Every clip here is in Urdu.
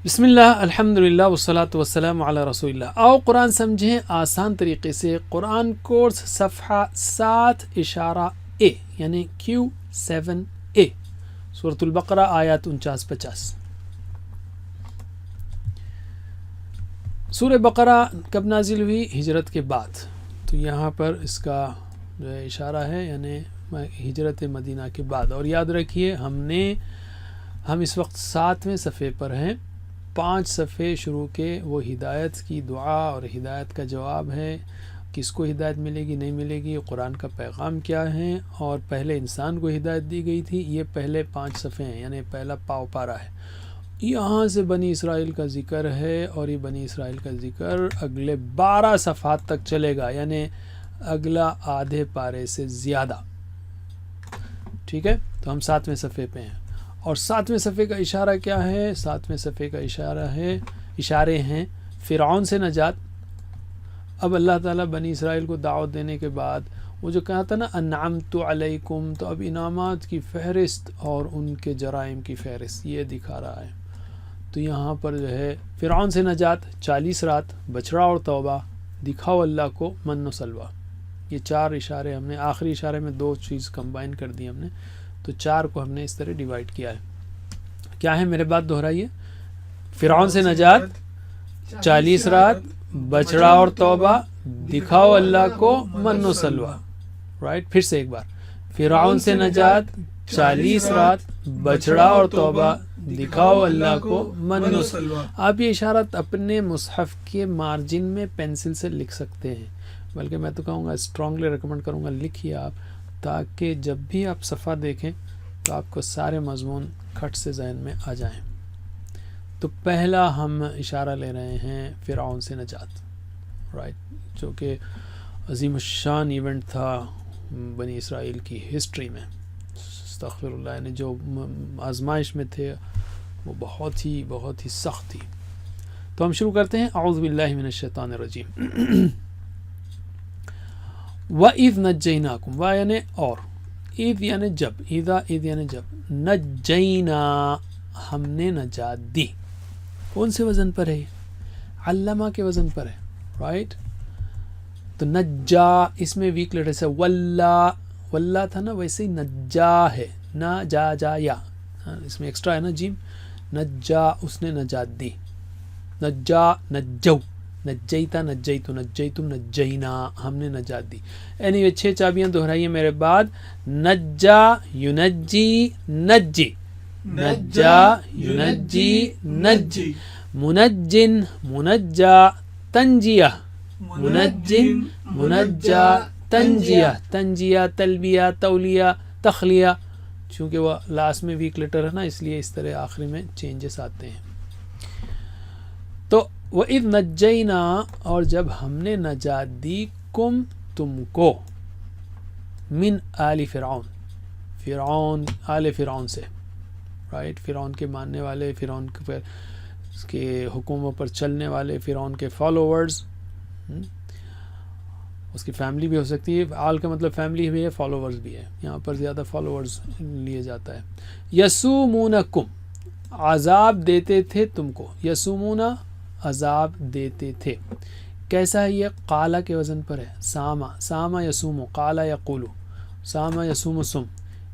بسم اللہ الحمدللہ والصلاۃ والسلام علی رسول اللہ. آؤ قرآن سمجھیں آسان طریقے سے. قرآن کورس صفحہ 7 اشارہ اے یعنی Q7A سورۃ البقرہ آیات 49-50. سورہ بقرہ کب نازل ہوئی؟ ہجرت کے بعد. تو یہاں پر اس کا جو ہے اشارہ ہے یعنی ہجرت مدینہ کے بعد. اور یاد رکھیے ہم اس وقت 7ویں صفحے پر ہیں. 5 صفحے شروع کے وہ ہدایت کی دعا اور ہدایت کا جواب ہے. کس کو ہدایت ملے گی نہیں ملے گی، قرآن کا پیغام کیا ہے، اور پہلے انسان کو ہدایت دی گئی تھی. یہ پہلے 5 صفحے ہیں یعنی پہلا پارا ہے. یہاں سے بنی اسرائیل کا ذکر ہے اور یہ بنی اسرائیل کا ذکر اگلے 12 صفحات تک چلے گا یعنی اگلا آدھے پارے سے زیادہ. ٹھیک ہے، تو ہم 7ویں صفحے پہ ہیں. اور 7ویں صفحے کا اشارہ کیا ہے؟ 7ویں صفحے کا اشارے ہیں فرعون سے نجات. اب اللہ تعالیٰ بنی اسرائیل کو دعوت دینے کے بعد وہ جو کہا تھا نا انعمت علیکم، تو اب انعامات کی فہرست اور ان کے جرائم کی فہرست یہ دکھا رہا ہے. تو یہاں پر جو ہے فرعون سے نجات، 40 رات، بچڑا اور توبہ، دکھاؤ اللہ کو، من و سلوہ. یہ 4 اشارے ہم نے آخری اشارے میں 2 چیز کمبائن کر دی ہم نے، تو 4 کو ہم نے اس طرح ڈیوائیڈ کیا ہے. کیا ہے میرے بات دہرائیے؟ فرعون سے نجات، 40 رات، بچڑا اور توبہ، دکھاؤ اللہ کو، من و سلوہ. رائٹ، پھر سے ایک بار. فرعون سے نجات، 40 رات، بچڑا اور توبہ، دکھاؤ اللہ کو، من و سلوہ. آپ یہ اشارات اپنے مصحف کے مارجن میں پینسل سے لکھ سکتے ہیں، بلکہ میں تو کہوں گا اسٹرانگلی ریکمینڈ کروں گا لکھیے آپ، تاکہ جب بھی آپ صفحہ دیکھیں تو آپ کو سارے مضمون کھٹ سے ذہن میں آ جائیں. تو پہلا ہم اشارہ لے رہے ہیں فرعون سے نجات، رائٹ، جو کہ عظیم الشان ایونٹ تھا بنی اسرائیل کی ہسٹری میں. استغفر اللہ، یعنی جو آزمائش میں تھے وہ بہت ہی سخت تھی. تو ہم شروع کرتے ہیں. اعوذ باللہ من الشیطان الرجیم. وَإِذْ نَجَّيْنَاكُمْ، و یعنی اور، اذ یعنی جب، اذا اذ یعنی جب، نجینا ہم نے نجات دی. کون سے وزن پر ہے؟ علامہ کے وزن پر ہے، رائٹ. تو نجا اس میں ویک لیٹر سے واللہ تھا نا، ویسے ہی نجا ہے، نا جا یا، اس میں ایکسٹرا ہے نا جیم. نجا اس نے نجات دی. نجا نجو، نجیتا نجیتو، نجیتم نجینا، ہم نے نجات دی. اینی 6 چابیاں دہرائیے میرے بعد. نجا ینجی نجی، نجا ینجی نجی، منجن منجا تنجیہ، منجن منجا تنجیہ، تنجیہ تلبیہ تولیہ تخلیہ. چونکہ وہ لاسٹ میں ویک لیٹر ہے نا، اس لیے اس طرح آخری میں چینجز آتے ہیں. تو وَإِذْ نَجَّيْنَا، اور جب ہم نے نجات دی، کم تم کو، من آل فرعون آل فرعون سے، رائٹ، فرعون کے ماننے والے، فرعون کے حکموں پر چلنے والے، فرعون کے فالوورز. اس کی فیملی بھی ہو سکتی ہے، آل کا مطلب فیملی بھی ہے، فالوورز بھی ہے. یہاں پر زیادہ فالوورز لیے جاتا ہے. یسومونکم، عذاب دیتے تھے تم کو. یسومونا عذاب دیتے تھے. کیسا ہے یہ؟ قالا کے وزن پر ہے. ساما یسومو، قالا یقولو، ساما یسومو سم.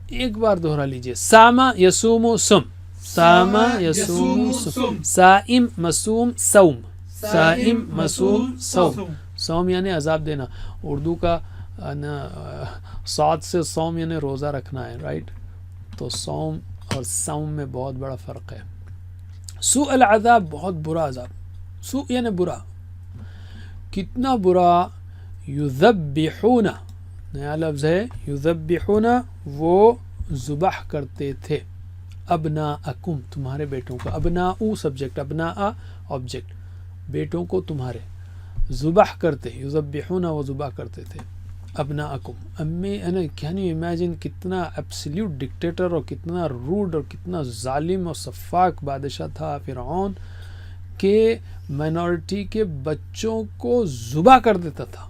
ایک بار دہرا لیجئے. ساما یسومو سم، ساما یسومو سم. سائم مسوم سوم، سائم مسوم سوم. سوم یعنی عذاب دینا. اردو کا صاد سے صوم یعنی روزہ رکھنا ہے، رائٹ. تو صوم اور صوم میں بہت بڑا فرق ہے. سوء العذاب، بہت برا عذاب. سوء یعنی برا. کتنا برا؟ یذبحون، نیا لفظ ہے یذبحون، وہ ذبح کرتے تھے. ابناءکم، تمہارے بیٹوں کو. ابناء سبجیکٹ، ابناء آبجیکٹ، بیٹوں کو تمہارے. ذبح کرتے، یذبحون، وہ ذبح کرتے تھے. ابناءکم، کین یو امیجن کتنا ایبسلیوٹ ڈکٹیٹر اور کتنا روڈ اور کتنا ظالم اور سفاک بادشاہ تھا فرعون، کہ مائنورٹی کے بچوں کو ذبح کر دیتا تھا.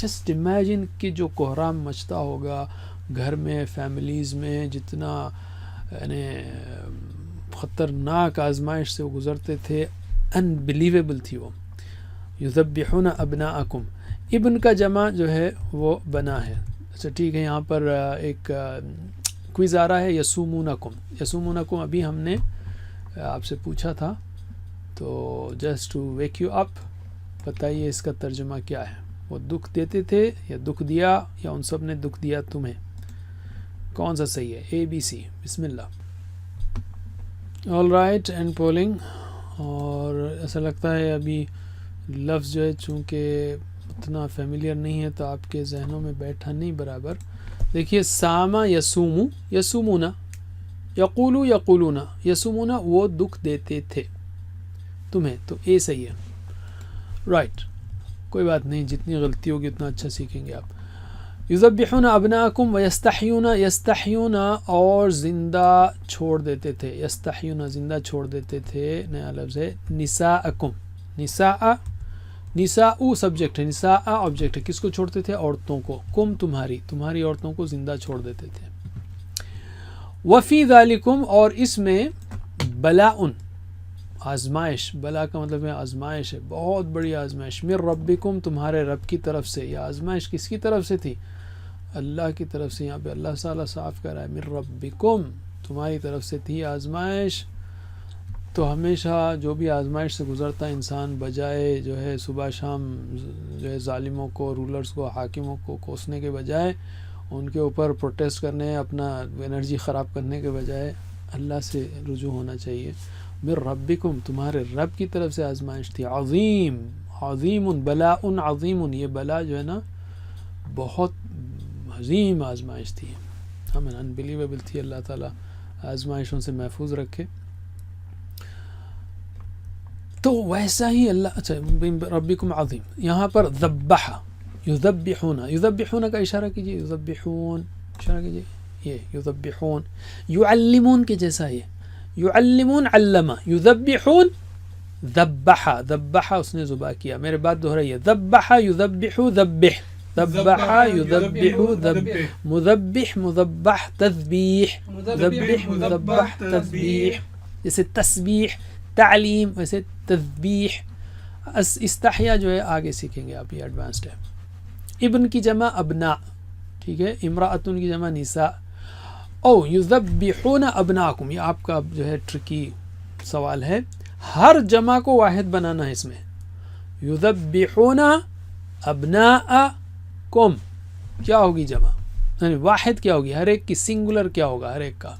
جسٹ امیجن کہ جو کوہرام مچتا ہوگا گھر میں، فیملیز میں، جتنا یعنی خطرناک آزمائش سے وہ گزرتے تھے، انبلیویبل تھی وہ. یذبحون ابناءکم، ابن کا جمع جو ہے وہ بنا ہے. اچھا ٹھیک ہے، یہاں پر ایک کوئز آ رہا ہے، یسومونکم. یسومونکم ابھی ہم نے آپ سے پوچھا تھا، تو just to wake you up بتائیے اس کا ترجمہ کیا ہے. وہ دکھ دیتے تھے یا دکھ دیا، یا ان سب نے دکھ دیا تمہیں؟ کون سا صحیح ہے؟ A B C. بسم اللہ. All right and polling. اور ایسا لگتا ہے ابھی لفظ جو ہے چونکہ اتنا فیملیئر نہیں ہے تو آپ کے ذہنوں میں بیٹھا نہیں برابر. دیکھیے ساما یسومو، یسومونا، یقولو یقولونا، یسومونا وہ دکھ دیتے تھے تمہیں، تو اے صحیح ہے. رائٹ، کوئی بات نہیں، جتنی غلطی ہوگی اتنا اچھا سیکھیں گے آپ. یذبحون ابناءکم ویستحیون، یستحیون اور زندہ چھوڑ دیتے تھے، یستحیون زندہ چھوڑ دیتے تھے. نیا لفظ ہے نساءکم. نساء، نساء سبجیکٹ ہے، نساء آبجیکٹ ہے. کس کو چھوڑتے تھے؟ عورتوں کو. کم تمہاری، تمہاری عورتوں کو زندہ چھوڑ دیتے تھے. وفی ذالکم اور اس میں بلاء آزمائش، بلا کا مطلب ہے آزمائش ہے، بہت بڑی آزمائش. من ربکم تمہارے رب کی طرف سے. یہ آزمائش کس کی طرف سے تھی؟ اللہ کی طرف سے. یہاں پہ اللہ تعالیٰ صاف کر رہا ہے من ربکم، تمہاری طرف سے تھی آزمائش. تو ہمیشہ جو بھی آزمائش سے گزرتا ہے انسان، بجائے جو ہے صبح شام جو ہے ظالموں کو، رولرز کو، حاکموں کو کوسنے کے بجائے، ان کے اوپر پروٹیسٹ کرنے، اپنا انرجی خراب کرنے کے بجائے اللہ سے رجوع ہونا چاہیے. من ربکم تمہارے رب کی طرف سے آزمائش تھی. عظیم، عظیم بلاء عظیم، یہ بلا جو ہے نا بہت عظیم آزمائش تھی، ہمیں انبلیویبل تھی. اللہ تعالیٰ آزمائشوں سے محفوظ رکھے. تو ویسا ہی اللہ، اچھا ربکم عظیم. یہاں پر ذبح، یذبحون، یذبحون کا اشارہ کیجیے، یذبحون اشارہ کیجیے، یہ یذبحون. یعلمون کے جیسا یہ، یعلمون علمہ، یذبحون ذبح، ذبح اس نے ذبح کیا. میرے بات دہرائیے، ذبح یذبح ذبح، ذبح یذبح ذبح، مذبح مذبح تذبیح، مذبح مذبح تذبیح. جیسے تسبیح، تعلیم، ویسے تذبیح. استحیا جو ہے آگے سیکھیں گے آپ، یہ ایڈوانسڈ ہے. ابن کی جمع ابناء، ٹھیک ہے. امرأتن کی جمع نساء. او یذبحون ابناکم، یہ آپ کا جو ہے ٹرکی سوال ہے. ہر جمع کو واحد بنانا ہے اس میں. یذبحون ابناءکم کیا ہوگی جمع؟ یعنی واحد کیا ہوگی؟ ہر ایک کی سنگولر کیا ہوگا؟ ہر ایک کا.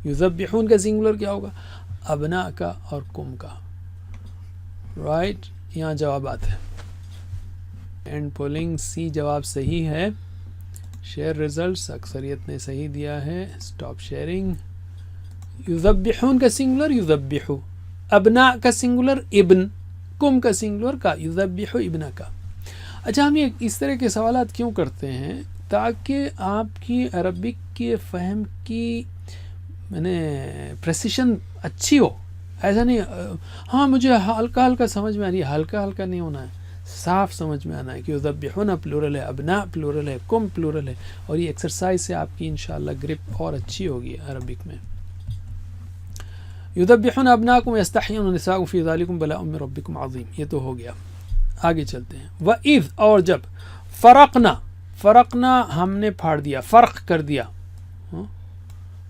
یذبحون کا سنگولر کیا ہوگا؟ ابناء کا اور کم کا. رائٹ، یہاں جوابات ہیں. اینڈ پولنگ سی جواب صحیح ہے. شیئر ریزلٹس، اکثریت نے صحیح دیا ہے. Stop sharing. یذبحون کا سنگولر یذبحو، ابناء کا سنگولر ابن، کم کا سنگولر کا یذبحو ابنا کا. اچھا، ہم یہ اس طرح کے سوالات کیوں کرتے ہیں؟ تاکہ آپ کی عربک کے فہم کی پریسیشن اچھی ہو. ایسا نہیں ہاں مجھے ہلکا ہلکا سمجھ میں آ رہی ہے، ہلکا ہلکا نہیں ہونا ہے، صاف سمجھ میں آنا ہے کہ یذبحون پلورل ہے، ابناء پلورل ہے، کم پلورل ہے. اور یہ ایکسرسائز سے آپ کی انشاءاللہ گرپ اور اچھی ہوگی عربک میں. یذبحون ابناءکم یستحیون نساءکم فی ذالکم بلاء من ربکم عظیم. یہ تو ہو گیا. آگے چلتے ہیں. وَإِذْ اور جب، فرقنا، فرقنا ہم نے پھاڑ دیا، فرق کر دیا،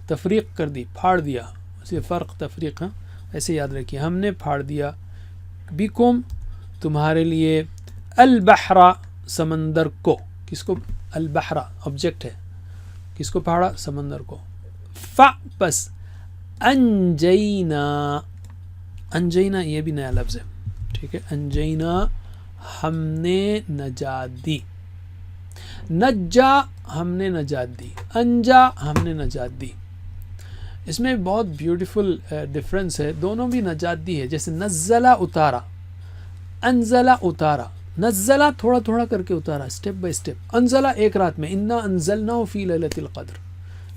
تفریق کر دی، پھاڑ دیا. اسے فرق تفریق ایسے یاد رکھیے. ہم نے پھاڑ دیا بکم تمہارے لیے، البحر سمندر کو. کس کو؟ البحر آبجیکٹ ہے. کس کو پھاڑا؟ سمندر کو. پس انجینا، انجینا یہ بھی نیا لفظ ہے، ٹھیک ہے. انجینا ہم نے نجات دی، نجا ہم نے نجات دی، انجا ہم نے نجات دی. اس میں بہت بیوٹیفل ڈفرینس ہے. دونوں بھی نجات دی ہے. جیسے نزلہ اتارا، انزلہ اتارا. نزلہ تھوڑا تھوڑا کر کے اتارا، اسٹیپ بائی اسٹیپ. انزلہ ایک رات میں، انا انزلناہ فی لیلۃ القدر،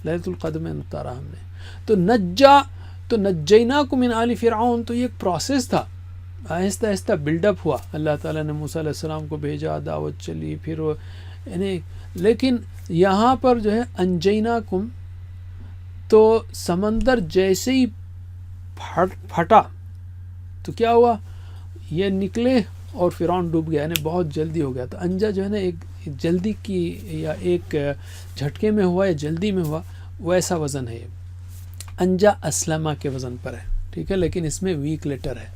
لیلۃ القدر میں اتارا ہم نے. تو نجا، تو نجیناکم من آل فرعون، تو یہ ایک پروسیس تھا، آہستہ آہستہ بلڈ اپ ہوا. اللہ تعالیٰ نے موسیٰ علیہ السلام کو بھیجا، دعوت چلی، پھر یعنی. لیکن یہاں پر جو ہے انجیناکم، تو سمندر جیسے ہی پھٹا تو کیا ہوا، یہ نکلے اور فرعون ڈوب گیا، یعنی بہت جلدی ہو گیا. تو انجا جو ہے نا ایک جلدی کی یا ایک جھٹکے میں ہوا یا جلدی میں ہوا، ویسا وزن ہے. انجا اسلمہ کے وزن پر ہے، ٹھیک ہے، لیکن اس میں ویک لیٹر ہے.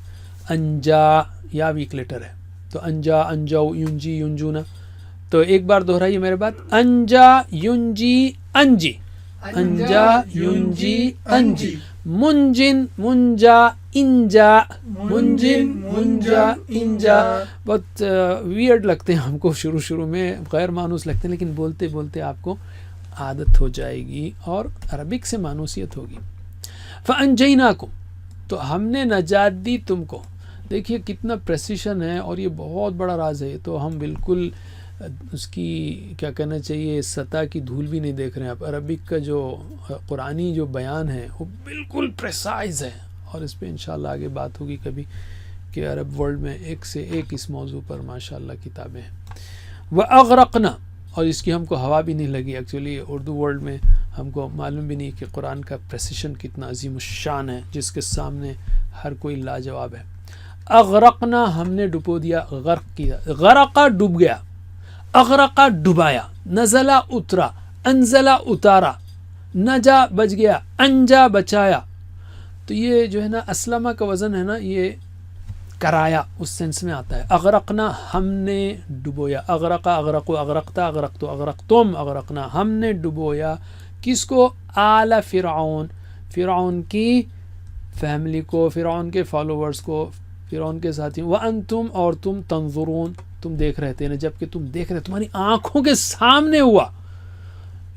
انجا یا ویک لیٹر ہے. تو انجا، انجاؤ، ینجی، ینجونا. تو ایک بار دہرائیے میرے بات، انجا ینجی انجی، انجا ینجی انجی. منجن، منجا، انجا، منجن، منجا، انجا. بہت ویئرڈ لگتے ہیں ہم کو شروع میں، غیر مانوس لگتے ہیں، لیکن بولتے بولتے آپ کو عادت ہو جائے گی اور عربک سے مانوسیت ہوگی. فَأَنْجَيْنَاكُمْ، تو ہم نے نجات دی تم کو. دیکھیے کتنا پریسیشن ہے، اور یہ بہت بڑا راز ہے. تو ہم بالکل اس کی کیا کہنا چاہیے سطح کی دھول بھی نہیں دیکھ رہے ہیں. اب عربک کا جو قرآنی جو بیان ہے وہ بالکل پریسائز ہے، اور اس پہ انشاءاللہ آگے بات ہوگی کبھی کہ عرب ورلڈ میں ایک سے ایک اس موضوع پر ماشاءاللہ کتابیں ہیں. وَأَغْرَقْنَا، اور اس کی ہم کو ہوا بھی نہیں لگی. ایکچولی اردو ورلڈ میں ہم کو معلوم بھی نہیں کہ قرآن کا پریسیشن کتنا عظیم الشان ہے، جس کے سامنے ہر کوئی لاجواب ہے. اغرقنا، ہم نے ڈبو دیا، غرق کیا. غرقا ڈوب گیا، اغرقا ڈبایا، نزلہ اترا، انزلہ اتارا، نجا بچ گیا، انجا بچایا. تو یہ جو ہے نا اسلمہ کا وزن ہے نا، یہ کرایا اس سینس میں آتا ہے. اغرقنا، ہم نے ڈبویا. اغرقا، اغرقو، اغرقتا، اغرقتو، اغرقتم. اغرقنا، ہم نے ڈبویا. کس کو؟ آل فرعون، فرعون کی فیملی کو، فرعون کے فالوورز کو، فرعون کے ساتھیوں. وانتم، اور تم، تنظرون، تم دیکھ رہے تھے. جب کہ تم دیکھ رہے، تمہاری آنکھوں کے سامنے ہوا.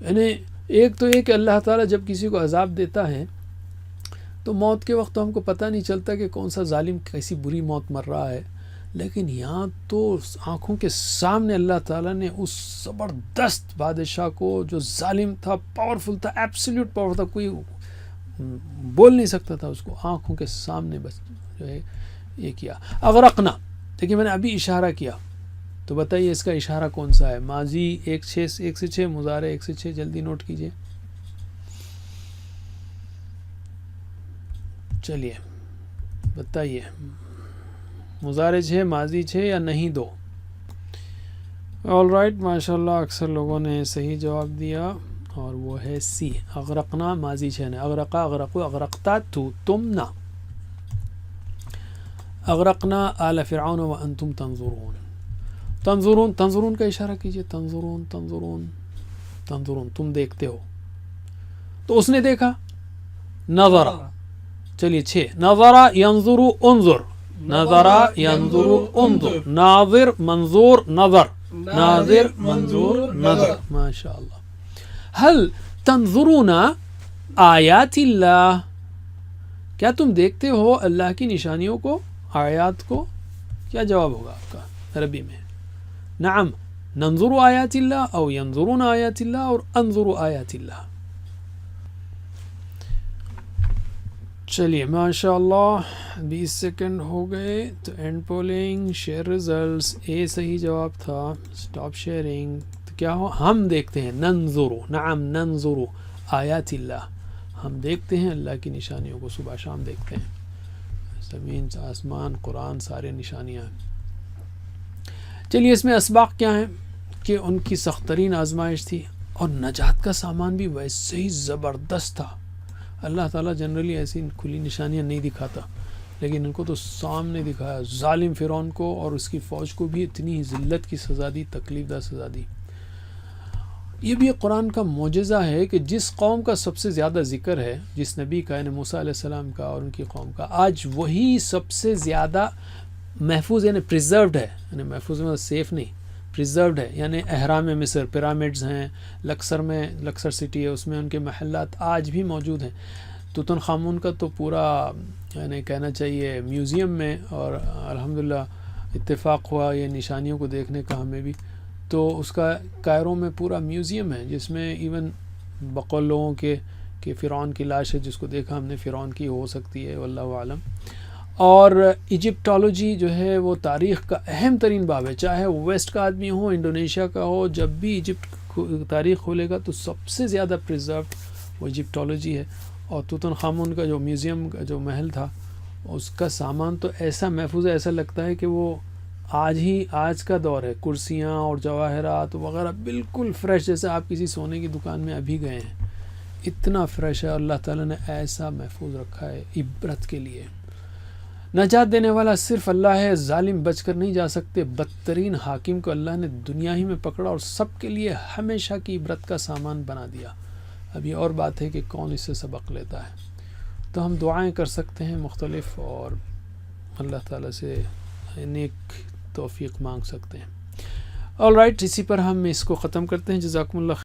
یعنی ایک تو یہ کہ اللہ تعالیٰ جب کسی کو عذاب دیتا ہے تو موت کے وقت تو ہم کو پتہ نہیں چلتا کہ کون سا ظالم کیسی بری موت مر رہا ہے، لیکن یہاں تو آنکھوں کے سامنے اللہ تعالیٰ نے اس زبردست بادشاہ کو جو ظالم تھا، پاورفل تھا، ایبسلیوٹ پاور تھا، کوئی بول نہیں سکتا تھا اس کو، آنکھوں کے سامنے بس جو ہے یہ کیا. اغرقنا، دیکھیے میں نے ابھی اشارہ کیا، تو بتائیے اس کا اشارہ کون سا ہے؟ ماضی 1 سے 6، مضارع 1 سے 6، جلدی نوٹ کیجئے. چلیے بتائیے، مضارع 6، ماضی 6 یا نہیں 2؟ آل رائٹ، ماشاءاللہ اکثر لوگوں نے صحیح جواب دیا، اور وہ ہے سی. اغرقنا ماضی 6 نے، اغرقا، اغرقو، اغرقتا، تو تم نہ. اغرقنا آل فرعون وانتم تنظرون. تنظرون، تنظرون کا اشارہ کیجئے. تنظرون، تنظرون، تنظرون، تم دیکھتے ہو. تو اس نے دیکھا، نظرہ. چلیے 6، نظرہ، ینظر، انظر، نظرہ، ینظر، انظر، ناظر، منظور، نظر، ناظر، منظور، نظر. ماشاءاللہ. هل تنظرون آیات اللہ، کیا تم دیکھتے ہو اللہ کی نشانیوں کو، آیات کو؟ کیا جواب ہوگا آپ کا عربی میں؟ نعم، ننظر آیات اللہ، او ینظرون آیات اللہ، اور انظر آیات اللہ. چلیے ماشاءاللہ 20 سیکنڈ ہو گئے. تو اینڈ پولنگ، شیئر ریزلٹس. اے صحیح جواب تھا. Stop sharing. تو کیا ہو؟ ہم دیکھتے ہیں. ننظر، نعم ننظر آیات اللہ، ہم دیکھتے ہیں اللہ کی نشانیوں کو، صبح شام دیکھتے ہیں. زمین، آسمان، قرآن، سارے نشانیاں ہیں. چلیے اس میں اسباق کیا ہیں کہ ان کی سخت ترین آزمائش تھی، اور نجات کا سامان بھی ویسے ہی زبردست تھا. اللہ تعالیٰ جنرلی ایسی کھلی نشانیاں نہیں دکھاتا، لیکن ان کو تو سامنے دکھایا. ظالم فرعون کو اور اس کی فوج کو بھی اتنی ذلت کی سزا دی، تکلیف دہ سزا دی. یہ بھی قرآن کا معجزہ ہے کہ جس قوم کا سب سے زیادہ ذکر ہے، جس نبی کا، یعنی موسیٰ علیہ السلام کا اور ان کی قوم کا، آج وہی سب سے زیادہ محفوظ، یعنی پریزروڈ ہے. یعنی محفوظ میں سیف نہیں، پریزروڈ ہے. یعنی اہرام مصر، پیرامڈز ہیں، لکسر میں، لکسر سٹی ہے، اس میں ان کے محلات آج بھی موجود ہیں. توتن خامون کا تو پورا یعنی کہنا چاہیے میوزیم میں، اور الحمدللہ اتفاق ہوا یہ نشانیوں کو دیکھنے کا ہمیں بھی. تو اس کا کائرو میں پورا میوزیم ہے، جس میں ایون بقول لوگوں کے کہ فرعون کی لاش ہے، جس کو دیکھا ہم نے، فرعون کی ہو سکتی ہے، واللہ عالم. اور ایجپٹالوجی جو ہے وہ تاریخ کا اہم ترین باب ہے. چاہے وہ ویسٹ کا آدمی ہو، انڈونیشیا کا ہو، جب بھی ایجپٹ تاریخ کھولے گا تو سب سے زیادہ پریزروڈ وہ ایجپٹالوجی ہے. اور توتن خامون کا جو میوزیم کا جو محل تھا اس کا سامان تو ایسا محفوظ ہے، ایسا لگتا ہے کہ وہ آج کا دور ہے، کرسیاں اور جواہرات وغیرہ بالکل فریش، جیسے آپ کسی سونے کی دکان میں ابھی گئے ہیں، اتنا فریش ہے. اللہ تعالیٰ نے ایسا محفوظ رکھا ہے عبرت کے لیے. نجات دینے والا صرف اللہ ہے، ظالم بچ کر نہیں جا سکتے. بدترین حاکم کو اللہ نے دنیا ہی میں پکڑا اور سب کے لیے ہمیشہ کی عبرت کا سامان بنا دیا. اب یہ اور بات ہے کہ کون اس سے سبق لیتا ہے. تو ہم دعائیں کر سکتے ہیں مختلف، اور اللہ تعالیٰ سے نیک توفیق مانگ سکتے ہیں. آل رائٹ، اسی پر ہم اس کو ختم کرتے ہیں. جزاکم اللہ خیر.